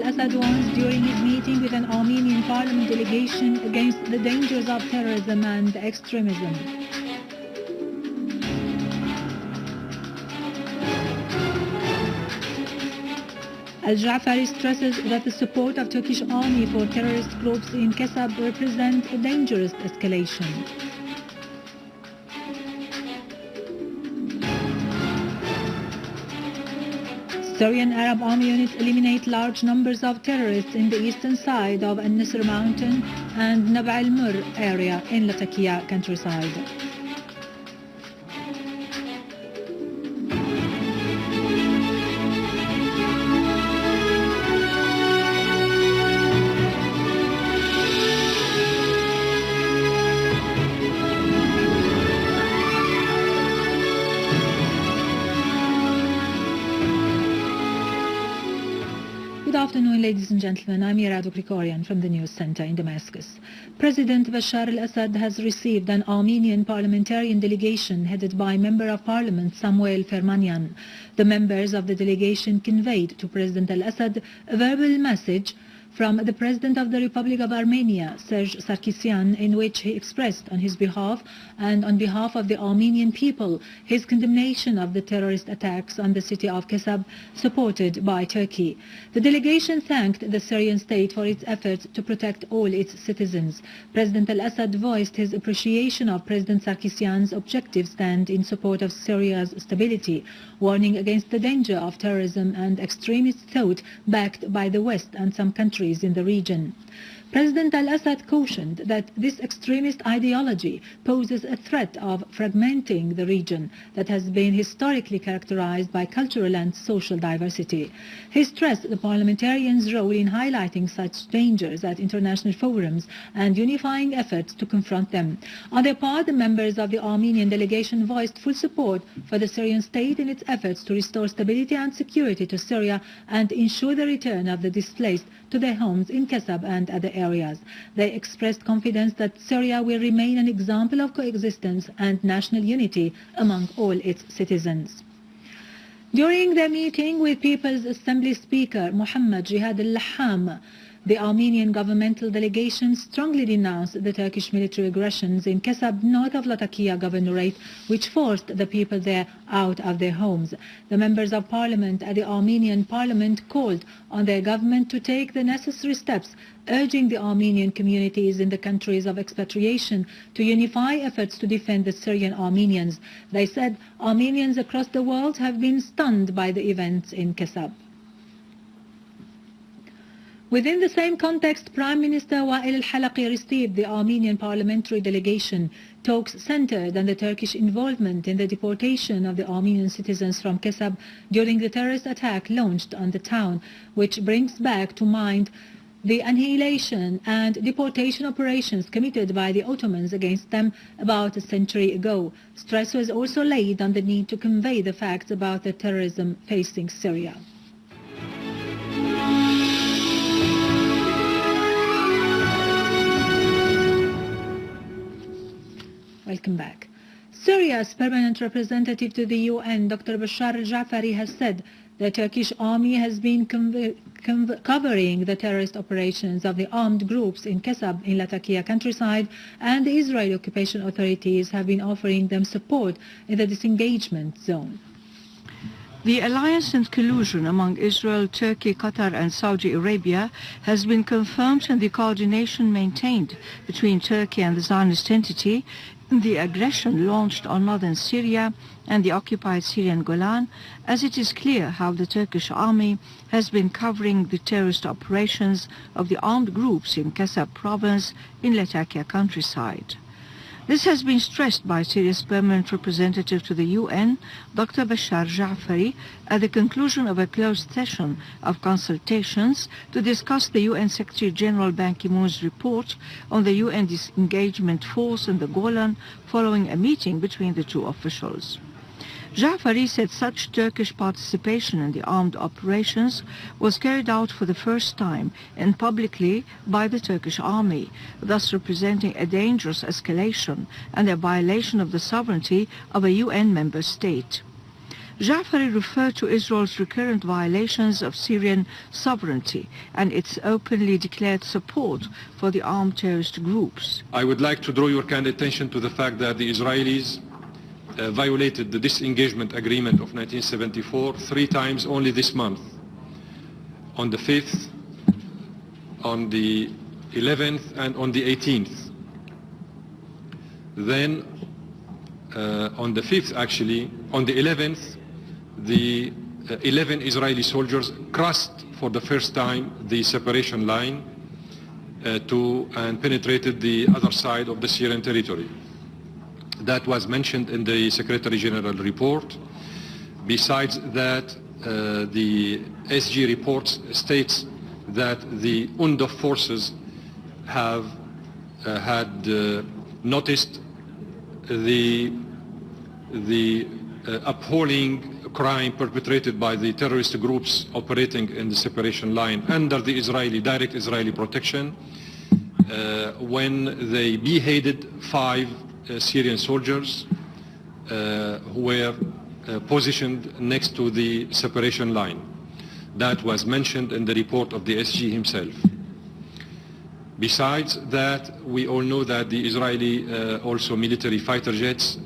al-Assad warned during his meeting with an Armenian parliament delegation against the dangers of terrorism and extremism. Al-Ja'fari stresses that the support of Turkish army for terrorist groups in Kasab represents a dangerous escalation. Syrian Arab army units eliminate large numbers of terrorists in the eastern side of Al-Nisr mountain and Nab al-Mur area in Latakia countryside. Good afternoon, ladies and gentlemen. I'm Iraqi Krikorian from the News Center in Damascus. President Bashar al-Assad has received an Armenian parliamentarian delegation headed by Member of Parliament Samuel Fermanyan. The members of the delegation conveyed to President al-Assad a verbal message from the President of the Republic of Armenia, Serge Sarkisyan, in which he expressed on his behalf and on behalf of the Armenian people his condemnation of the terrorist attacks on the city of Kasab, supported by Turkey. The delegation thanked the Syrian state for its efforts to protect all its citizens. President al-Assad voiced his appreciation of President Sarkisyan's objective stand in support of Syria's stability, warning against the danger of terrorism and extremist thought backed by the West and some countries in the region. President al-Assad cautioned that this extremist ideology poses a threat of fragmenting the region that has been historically characterized by cultural and social diversity. He stressed the parliamentarians' role in highlighting such dangers at international forums and unifying efforts to confront them. On their part, the members of the Armenian delegation voiced full support for the Syrian state in its efforts to restore stability and security to Syria and ensure the return of the displaced to their homes in Kasab and other areas. They expressed confidence that Syria will remain an example of coexistence and national unity among all its citizens. During their meeting with People's Assembly Speaker Muhammad Jihad al-Laham, the Armenian governmental delegation strongly denounced the Turkish military aggressions in Kasab, north of Latakia Governorate, which forced the people there out of their homes. The members of parliament at the Armenian parliament called on their government to take the necessary steps, urging the Armenian communities in the countries of expatriation to unify efforts to defend the Syrian Armenians. They said Armenians across the world have been stunned by the events in Kasab. Within the same context, Prime Minister Wael al-Halaqi received the Armenian parliamentary delegation. Talks centered on the Turkish involvement in the deportation of the Armenian citizens from Kasab during the terrorist attack launched on the town, which brings back to mind the annihilation and deportation operations committed by the Ottomans against them about a century ago. Stress was also laid on the need to convey the facts about the terrorism facing Syria. Welcome back. Syria's permanent representative to the UN, Dr. Bashar al-Ja'fari, has said the Turkish army has been covering the terrorist operations of the armed groups in Kasab in Latakia countryside, and the Israeli occupation authorities have been offering them support in the disengagement zone. The alliance and collusion among Israel, Turkey, Qatar and Saudi Arabia has been confirmed, and the coordination maintained between Turkey and the Zionist entity in the aggression launched on northern Syria and the occupied Syrian Golan, as it is clear how the Turkish army has been covering the terrorist operations of the armed groups in Kasab province in Latakia countryside. This has been stressed by Syria's permanent representative to the UN, Dr. Bashar Ja'fari, at the conclusion of a closed session of consultations to discuss the UN Secretary General Ban Ki-moon's report on the UN disengagement force in the Golan following a meeting between the two officials. Ja'fari said such Turkish participation in the armed operations was carried out for the first time and publicly by the Turkish army, thus representing a dangerous escalation and a violation of the sovereignty of a UN member state. Ja'fari referred to Israel's recurrent violations of Syrian sovereignty and its openly declared support for the armed terrorist groups. I would like to draw your kind attention to the fact that the Israelis violated the disengagement agreement of 1974 3 times only this month. On the 5th, on the 11th, and on the 18th. Then, on the 5th actually, on the 11th, the 11 Israeli soldiers crossed for the first time the separation line and penetrated the other side of the Syrian territory. That was mentioned in the Secretary General report. Besides that, the SG report states that the UNDF forces have had noticed the appalling crime perpetrated by the terrorist groups operating in the separation line under the direct Israeli protection when they beheaded 5 Syrian soldiers who were positioned next to the separation line. That was mentioned in the report of the SG himself. Besides that, we all know that the Israeli also military fighter jets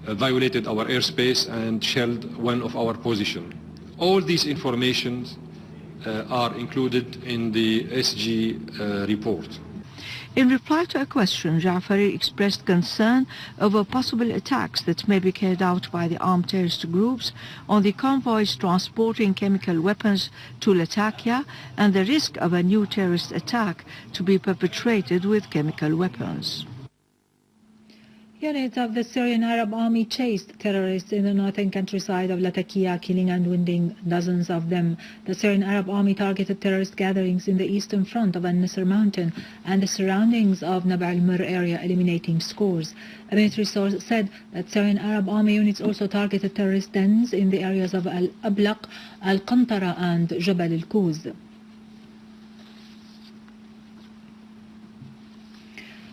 violated our airspace and shelled one of our positions. All these informations are included in the SG report. In reply to a question, Ja'fari expressed concern over possible attacks that may be carried out by the armed terrorist groups on the convoys transporting chemical weapons to Latakia and the risk of a new terrorist attack to be perpetrated with chemical weapons. Units of the Syrian Arab Army chased terrorists in the northern countryside of Latakia, killing and wounding dozens of them. The Syrian Arab Army targeted terrorist gatherings in the eastern front of Al-Nisr mountain and the surroundings of Nab al-Mir area, eliminating scores. A military source said that Syrian Arab Army units also targeted terrorist dens in the areas of Al-Ablaq, Al-Qantara and Jabal al-Kuz.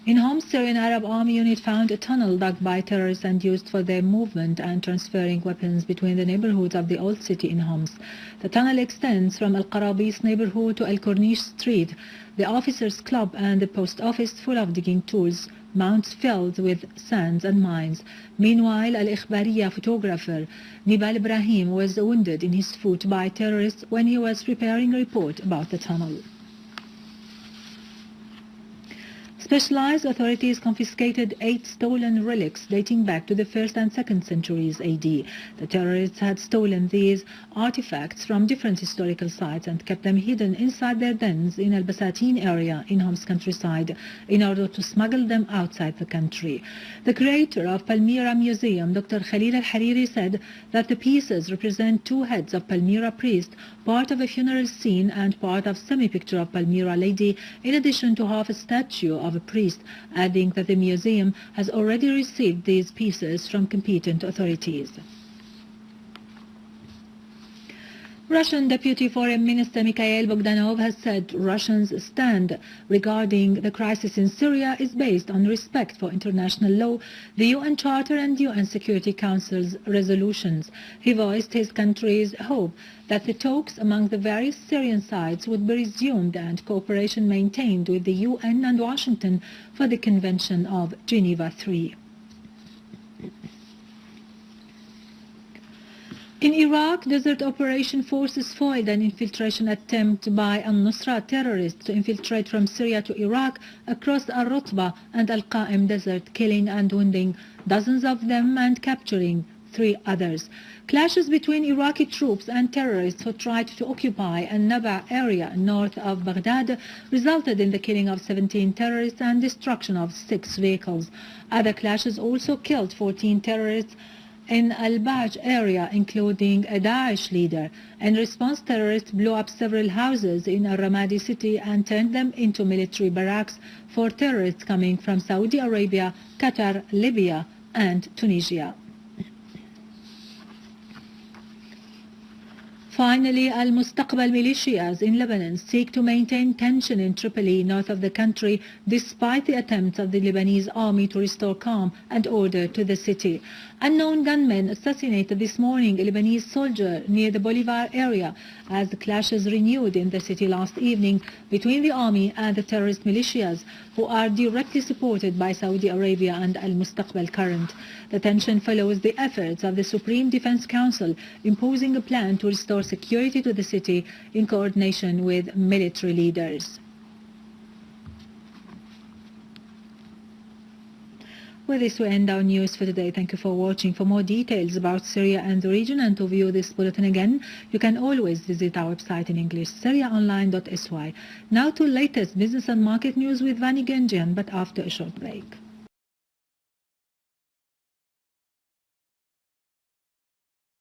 In Homs, Syrian Arab Army unit found a tunnel dug by terrorists and used for their movement and transferring weapons between the neighborhoods of the old city in Homs. The tunnel extends from Al-Qarabis neighborhood to Al-Corniche street, the officers' club and the post office full of digging tools, mounts filled with sands and mines. Meanwhile, al-Ekhbariya photographer Nibal Ibrahim was wounded in his foot by terrorists when he was preparing a report about the tunnel. Specialized authorities confiscated 8 stolen relics dating back to the 1st and 2nd centuries AD. The terrorists had stolen these artifacts from different historical sites and kept them hidden inside their dens in Al-Basatin area in Homs countryside in order to smuggle them outside the country. The creator of Palmyra Museum, Dr. Khalil al-Hariri, said that the pieces represent 2 heads of Palmyra priests, part of a funeral scene and part of semi-picture of Palmyra lady, in addition to half a statue of a priest, adding that the museum has already received these pieces from competent authorities. Russian Deputy Foreign Minister Mikhail Bogdanov has said Russia's stand regarding the crisis in Syria is based on respect for international law, the UN Charter and UN Security Council's resolutions. He voiced his country's hope that the talks among the various Syrian sides would be resumed and cooperation maintained with the UN and Washington for the Convention of Geneva III. In Iraq, desert operation forces foiled an infiltration attempt by al-Nusra terrorists to infiltrate from Syria to Iraq across al-Rutba and al-Qa'im desert, killing and wounding dozens of them and capturing 3 others. Clashes between Iraqi troops and terrorists who tried to occupy al-Naba area north of Baghdad resulted in the killing of 17 terrorists and destruction of 6 vehicles. Other clashes also killed 14 terrorists in al-Baj area, including a Daesh leader. In response, terrorists blew up several houses in al-Ramadi city and turned them into military barracks for terrorists coming from Saudi Arabia, Qatar, Libya, and Tunisia. Finally, al-Mustaqbal militias in Lebanon seek to maintain tension in Tripoli, north of the country, despite the attempts of the Lebanese army to restore calm and order to the city. Unknown gunmen assassinated this morning a Lebanese soldier near the Bolivar area as the clashes renewed in the city last evening between the army and the terrorist militias, who are directly supported by Saudi Arabia and al-Mustaqbal Current. The tension follows the efforts of the Supreme Defense Council imposing a plan to restore security to the city in coordination with military leaders. With this, we end our news for today. Thank you for watching. For more details about Syria and the region and to view this bulletin again, you can always visit our website in English, syriaonline.sy. Now to latest business and market news with Vani Genjian, but after a short break.